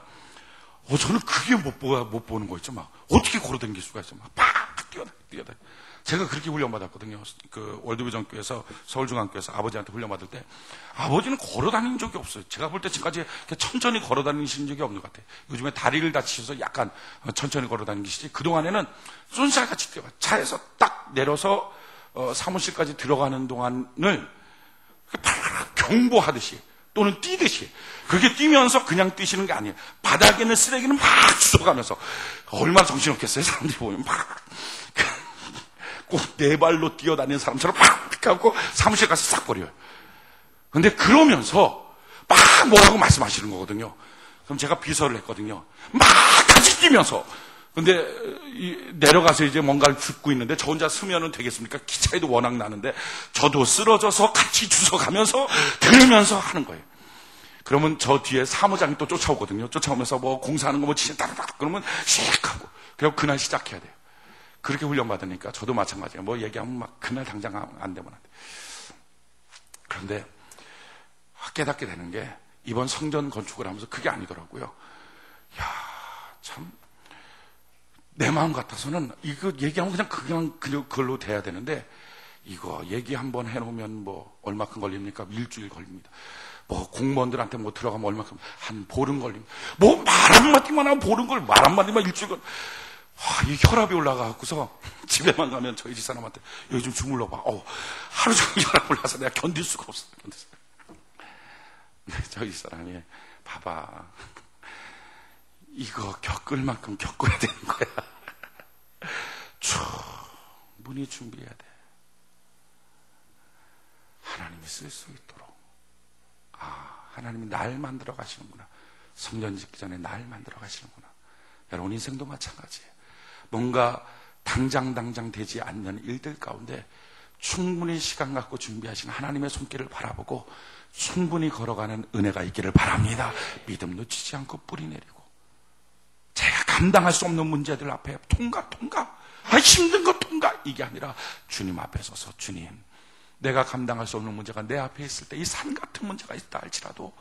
저는 그게 못 보는 거 있죠. 막 어떻게 걸어다닐 수가 있죠. 막 뛰어다녀. 제가 그렇게 훈련받았거든요. 그 월드비전교회에서, 서울중앙교회에서 아버지한테 훈련받을 때, 아버지는 걸어다닌 적이 없어요. 제가 볼 때 지금까지 천천히 걸어다니신 적이 없는 것 같아요. 요즘에 다리를 다치셔서 약간 천천히 걸어다니시지, 그동안에는 쏜살같이 뛰어가. 차에서 딱 내려서 사무실까지 들어가는 동안을 경보하듯이 또는 뛰듯이 그렇게 뛰면서 그냥 뛰시는 게 아니에요. 바닥에 있는 쓰레기는 막 주워가면서, 얼마나 정신없겠어요. 사람들이 보면 막 꼭 네 발로 뛰어다니는 사람처럼 막 하고 사무실 가서 싹 버려요. 근데 그러면서 막 뭐라고 말씀하시는 거거든요. 그럼 제가 비서를 했거든요. 막 같이 뛰면서. 근데 내려가서 이제 뭔가를 줍고 있는데 저 혼자 쓰면은 되겠습니까? 키 차이도 워낙 나는데 저도 쓰러져서 같이 주워가면서 들으면서 하는 거예요. 그러면 저 뒤에 사무장이 또 쫓아오거든요. 쫓아오면서 뭐 공사하는 거 뭐 진짜 따닥따닥 그러면 씩 하고, 그리고 그날 시작해야 돼요. 그렇게 훈련받으니까 저도 마찬가지예요. 뭐 얘기하면 막 그날 당장 안 되면 안 돼. 그런데 깨닫게 되는 게, 이번 성전 건축을 하면서 그게 아니더라고요. 야, 참, 내 마음 같아서는 이거 얘기하면 그냥 그걸로 돼야 되는데, 이거 얘기 한번 해놓으면 뭐 얼마큼 걸립니까? 일주일 걸립니다. 뭐 공무원들한테 뭐 들어가면 얼마큼, 한 보름 걸립니다. 뭐 말 한마디만 하면 보름 걸, 말 한마디만 일주일 걸. 이 혈압이 올라가고서 집에만 가면 저희 집사람한테 요즘 주물러 봐. 하루 종일 혈압 올라서 내가 견딜 수가 없어. 근데 저희 집사람이, 봐봐, 이거 겪을 만큼 겪어야 되는 거야. 충분히 준비해야 돼. 하나님이 쓸 수 있도록. 하나님이 날 만들어 가시는구나. 성전 짓기 전에 날 만들어 가시는구나. 여러분 인생도 마찬가지예요. 뭔가 당장 되지 않는 일들 가운데 충분히 시간 갖고 준비하신 하나님의 손길을 바라보고 충분히 걸어가는 은혜가 있기를 바랍니다. 믿음 놓치지 않고 뿌리 내리고, 제가 감당할 수 없는 문제들 앞에 통과. 힘든 거 통과, 이게 아니라 주님 앞에 서서, 주님, 내가 감당할 수 없는 문제가 내 앞에 있을 때, 이 산 같은 문제가 있다 할지라도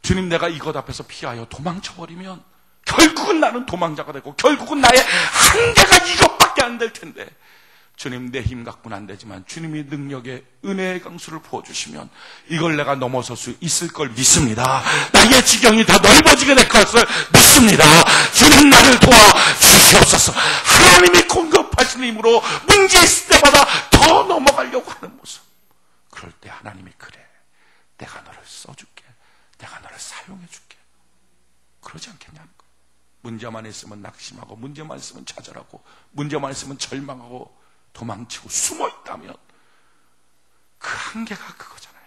주님, 내가 이것 앞에서 피하여 도망쳐버리면 결국은 나는 도망자가 되고 결국은 나의 한계가 이것밖에 안 될 텐데, 주님, 내 힘 갖고는 안 되지만 주님이 능력의 은혜의 강수를 부어주시면 이걸 내가 넘어설 수 있을 걸 믿습니다. 나의 지경이 더 넓어지게 될 것을 믿습니다. 주님, 나를 도와주시옵소서. 하나님이 공급하시는 힘으로 문제 있을 때마다 더 넘어가려고 하는 모습, 그럴 때 하나님이, 그래, 내가 너를 써줄게, 내가 너를 사용해줄게, 그러지 않겠냐는 거예요. 문제만 있으면 낙심하고, 문제만 있으면 좌절하고, 문제만 있으면 절망하고 도망치고 숨어 있다면 그 한계가 그거잖아요.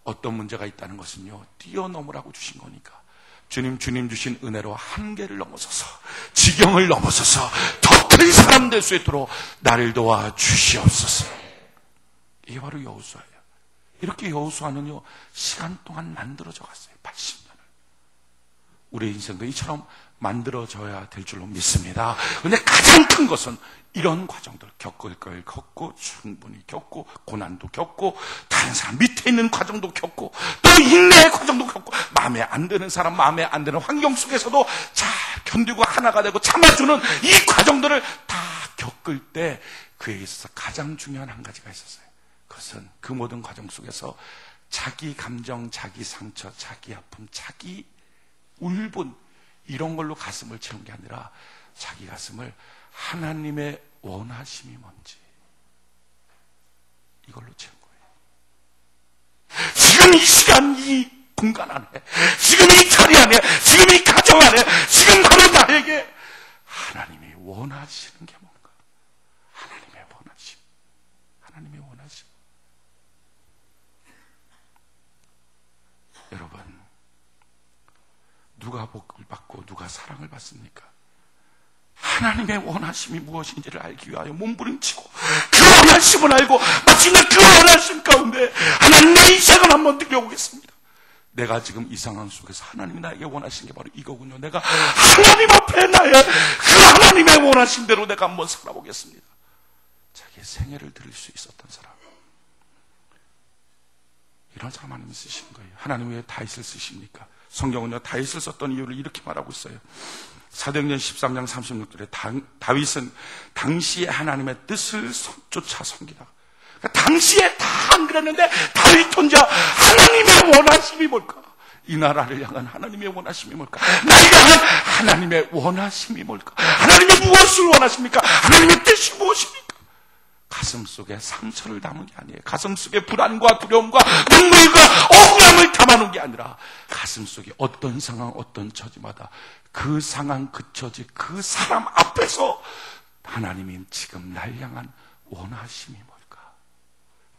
어떤 문제가 있다는 것은요, 뛰어넘으라고 주신 거니까 주님 주신 은혜로 한계를 넘어서서, 지경을 넘어서서 더 큰 사람 될 수 있도록 나를 도와 주시옵소서. 이게 바로 여호수아예요. 이렇게 여호수아는요, 시간 동안 만들어져 갔어요. 80년을. 우리 인생도 이처럼 만들어져야 될 줄로 믿습니다. 그런데 가장 큰 것은 이런 과정들, 겪을 걸 겪고, 충분히 겪고, 고난도 겪고, 다른 사람 밑에 있는 과정도 겪고, 또 인내의 과정도 겪고, 마음에 안 드는 사람, 마음에 안 드는 환경 속에서도 잘 견디고 하나가 되고 참아주는 이 과정들을 다 겪을 때 그에게 있어서 가장 중요한 한 가지가 있었어요. 그것은 그 모든 과정 속에서 자기 감정, 자기 상처, 자기 아픔, 자기 울분, 이런 걸로 가슴을 채운 게 아니라 자기 가슴을 하나님의 원하심이 뭔지 이걸로 채운 거예요. 지금 이 시간, 이 공간 안에, 지금 이 자리 안에, 지금 이 가정 안에, 지금 바로 나에게 하나님이 원하시는 게 뭔가, 하나님의 원하심, 하나님의 원하심. 여러분, 누가 복을 받고 누가 사랑을 받습니까? 하나님의 원하심이 무엇인지를 알기 위하여 몸부림치고 그 원하심을 알고 마침내 그 원하심 가운데 하나님, 내 인생을 한번 들여보겠습니다. 내가 지금 이 상황 속에서 하나님이 나에게 원하신 게 바로 이거군요. 내가 하나님 앞에 나의 그 하나님의 원하심대로 내가 한번 살아보겠습니다. 자기의 생애를 드릴 수 있었던 사람, 이런 사람 하나님이 쓰신 거예요. 하나님 왜 다윗을 쓰십니까? 성경은요, 다윗을 썼던 이유를 이렇게 말하고 있어요. 사도행전 13장 36절에 다윗은 당시에 하나님의 뜻을 쫓아 섬기다가, 그러니까 당시에 다 안 그랬는데 다윗 혼자 하나님의 원하심이 뭘까? 이 나라를 향한 하나님의 원하심이 뭘까? 나를 향한 하나님의 원하심이 뭘까? 하나님의 무엇을 원하십니까? 하나님의 뜻이 무엇입니까? 가슴 속에 상처를 담은 게 아니에요. 가슴 속에 불안과 두려움과 눈물과 억울함을 담아놓은 게 아니라 가슴 속에 어떤 상황, 어떤 처지마다 그 상황, 그 처지, 그 사람 앞에서 하나님이 지금 날 향한 원하심이 뭘까?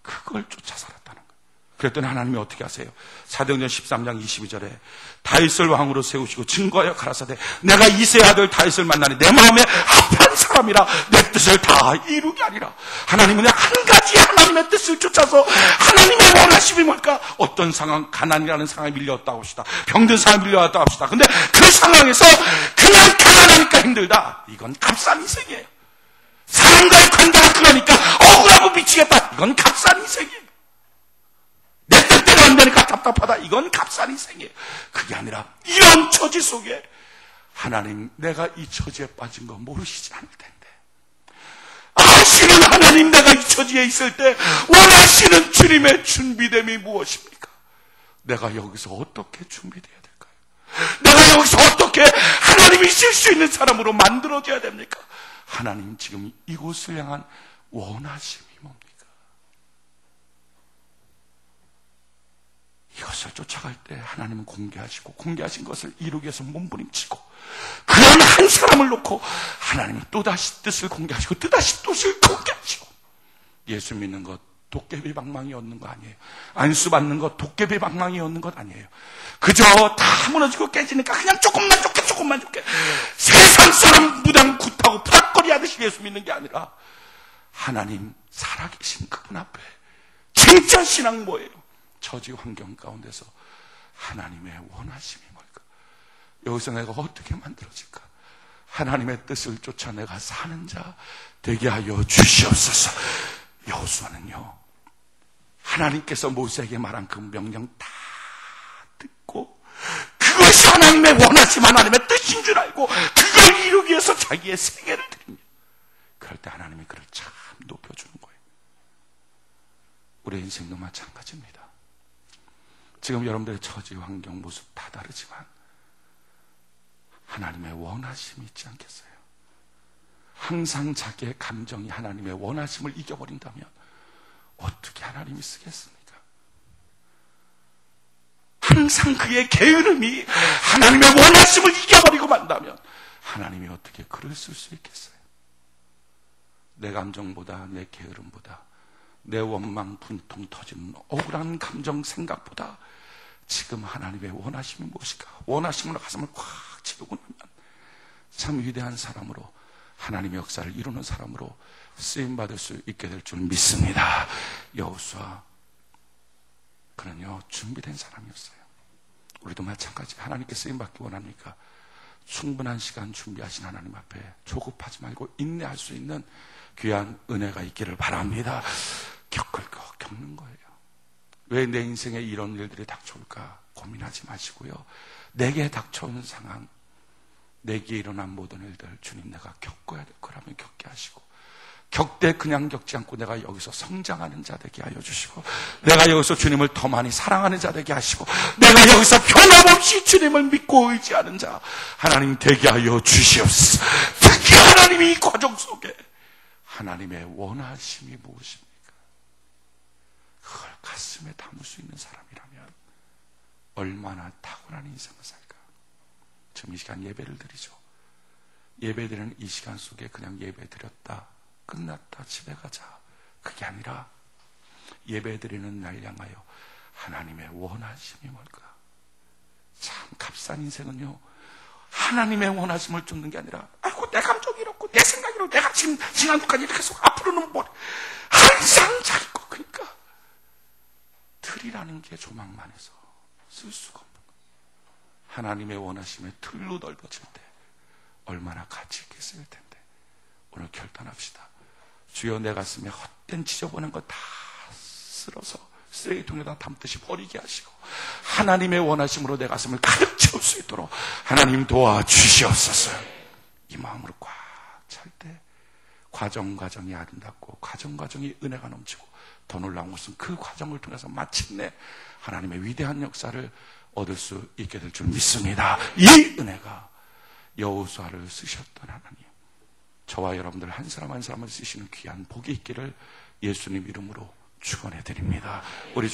그걸 쫓아 살았다는 거예요. 그랬더니 하나님이 어떻게 하세요? 사도행전 13장 22절에 다윗을 왕으로 세우시고 증거하여 가라사대, 내가 이새의 아들 다윗을 만나니 내 마음에 합한 사람이라 내 뜻을 다 이루게 하리라. 하나님은 한 가지 하나님의 뜻을 쫓아서 하나님의 원하심이 뭘까? 어떤 상황, 가난이라는 상황에 밀려왔다 합시다. 병든 상황에 밀려왔다 합시다. 근데 그 상황에서 그냥 가난하니까 힘들다, 이건 값싼 희생이에요. 사람과의 관계가 그러니까 억울하고 미치겠다, 이건 값싼 희생이에요. 내 뜻대로 안 되니까 답답하다, 이건 값싼 희생이에요. 그게 아니라 이런 처지 속에 하나님, 내가 이 처지에 빠진 거 모르시지 않을 텐데 아시는 하나님, 내가 이 처지에 있을 때 원하시는 주님의 준비됨이 무엇입니까? 내가 여기서 어떻게 준비되어야 될까요? 내가 여기서 어떻게 하나님이 있을 수 있는 사람으로 만들어져야 됩니까? 하나님, 지금 이곳을 향한 원하심이 뭡니까? 이것을 쫓아갈 때 하나님은 공개하시고, 공개하신 것을 이루기 위해서 몸부림치고, 그런 한 사람을 놓고 하나님이 또다시 뜻을 공개하시고, 또다시 뜻을 공개하시고. 예수 믿는 것 도깨비 방망이 얻는 거 아니에요. 안수 받는 것 도깨비 방망이 얻는 것 아니에요. 그저 다 무너지고 깨지니까 그냥 조금만 좋게, 조금만 좋게 세상 사람 무당 굿하고 푸닥거리 하듯이 예수 믿는 게 아니라 하나님 살아계신 그분 앞에 진짜 신앙 뭐예요? 처지 환경 가운데서 하나님의 원하심이 뭘까? 여기서 내가 어떻게 만들어질까? 하나님의 뜻을 쫓아 내가 사는 자 되게 하여 주시옵소서. 여호수아는요, 하나님께서 모세에게 말한 그 명령 다 듣고 그것이 하나님의 원하심, 하나님의 뜻인 줄 알고 그걸 이루기 위해서 자기의 생애를 드립니다. 그럴 때 하나님이 그를 참 높여주는 거예요. 우리 인생도 마찬가지입니다. 지금 여러분들의 처지, 환경, 모습 다 다르지만 하나님의 원하심이 있지 않겠어요? 항상 자기의 감정이 하나님의 원하심을 이겨버린다면 어떻게 하나님이 쓰겠습니까? 항상 그의 게으름이 하나님의 원하심을 이겨버리고 만다면 하나님이 어떻게 글을 쓸 수 있겠어요? 내 감정보다, 내 게으름보다, 내 원망, 분통 터지는 억울한 감정, 생각보다 지금 하나님의 원하심이 무엇일까? 원하심으로 가슴을 꽉 채우고 나면 참 위대한 사람으로, 하나님의 역사를 이루는 사람으로 쓰임받을 수 있게 될 줄 믿습니다. 여호수아, 그는요 준비된 사람이었어요. 우리도 마찬가지. 하나님께 쓰임받기 원합니까? 충분한 시간 준비하신 하나님 앞에 조급하지 말고 인내할 수 있는 귀한 은혜가 있기를 바랍니다. 겪을 거 겪는 거예요. 왜 내 인생에 이런 일들이 닥쳐올까 고민하지 마시고요, 내게 닥쳐오는 상황, 내게 일어난 모든 일들 주님 내가 겪어야 될 거라면 겪게 하시고, 겪되 그냥 겪지 않고 내가 여기서 성장하는 자 되게 하여 주시고, 내가 여기서 주님을 더 많이 사랑하는 자 되게 하시고, 내가 여기서 변함없이 주님을 믿고 의지하는 자 하나님 되게 하여 주시옵소서. 특히 하나님이 이 과정 속에 하나님의 원하심이 무엇입니까? 그걸 가슴에 담을 수 있는 사람이라면 얼마나 탁월한 인생을 살까? 지금 이 시간 예배를 드리죠. 예배 드리는 이 시간 속에 그냥 예배 드렸다, 끝났다, 집에 가자, 그게 아니라 예배 드리는 날 향하여 하나님의 원하심이 뭘까? 참 값싼 인생은요, 하나님의 원하심을 쫓는 게 아니라 아이고 내 감정이 이렇고 내 생각이 이렇고 내가 지금 지난주까지 계속 앞으로는 뭐 항상 자기 거, 그러니까 틀이라는 게 조망만 해서 쓸 수가 없는 거예요. 하나님의 원하심의 틀로 넓어질 때 얼마나 가치 있게 쓰일 텐데. 오늘 결단합시다. 주여, 내 가슴에 헛된 지저분한 거 다 쓸어서 쓰레기통에다 담듯이 버리게 하시고 하나님의 원하심으로 내 가슴을 가득 채울 수 있도록 하나님 도와주시옵소서. 이 마음으로 꽉 찰 때 과정이 아름답고 과정이 은혜가 넘치고, 더 놀라운 것은 그 과정을 통해서 마침내 하나님의 위대한 역사를 얻을 수 있게 될 줄 믿습니다. 이 은혜가 여호수아를 쓰셨던 하나님, 저와 여러분들 한 사람 한 사람을 쓰시는 귀한 복이 있기를 예수님 이름으로 축원해 드립니다. 우리